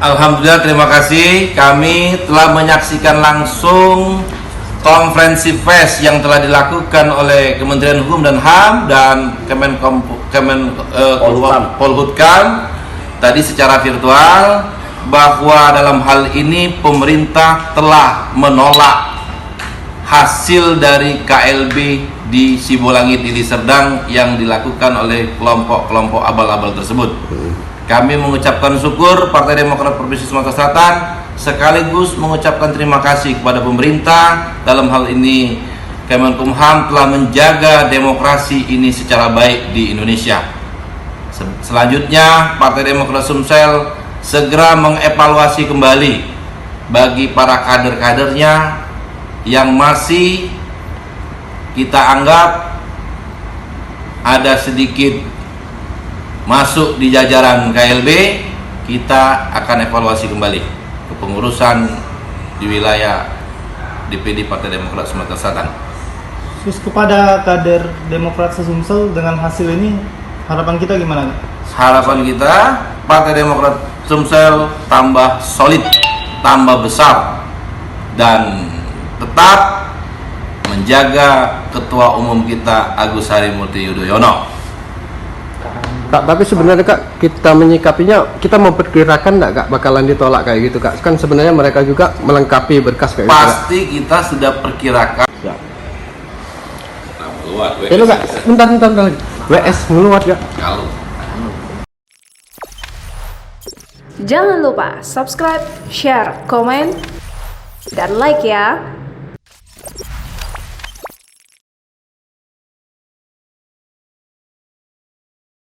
Alhamdulillah, terima kasih. Kami telah menyaksikan langsung konferensi pers yang telah dilakukan oleh Kementerian Hukum dan HAM dan Polhukam tadi secara virtual, bahwa dalam hal ini pemerintah telah menolak hasil dari KLB di Sibolangit Deli Serdang yang dilakukan oleh kelompok-kelompok abal-abal tersebut. Kami mengucapkan syukur Partai Demokrat Provinsi Sumatera Selatan, sekaligus mengucapkan terima kasih kepada pemerintah. Dalam hal ini Kemenkumham telah menjaga demokrasi ini secara baik di Indonesia. Selanjutnya Partai Demokrat Sumsel segera mengevaluasi kembali bagi para kader-kadernya yang masih kita anggap ada sedikit masuk di jajaran KLB. Kita akan evaluasi kembali kepengurusan di wilayah DPD Partai Demokrat Sumatera Selatan. Terus kepada kader Demokrat Sumsel dengan hasil ini, harapan kita gimana? Harapan kita Partai Demokrat Sumsel tambah solid, tambah besar, dan tetap menjaga Ketua Umum kita Agus Harimurti Yudhoyono. Kak, tapi sebenarnya Kak, kita menyikapinya, kita memperkirakan enggak Kak bakalan ditolak kayak gitu Kak? Kan sebenarnya mereka juga melengkapi berkas kayak Pasti gitu, kita sudah perkirakan. Ya. Halo Kak, bentar lagi. WS ngeluar ya. Kalau Jangan lupa subscribe, share, komen, dan like ya.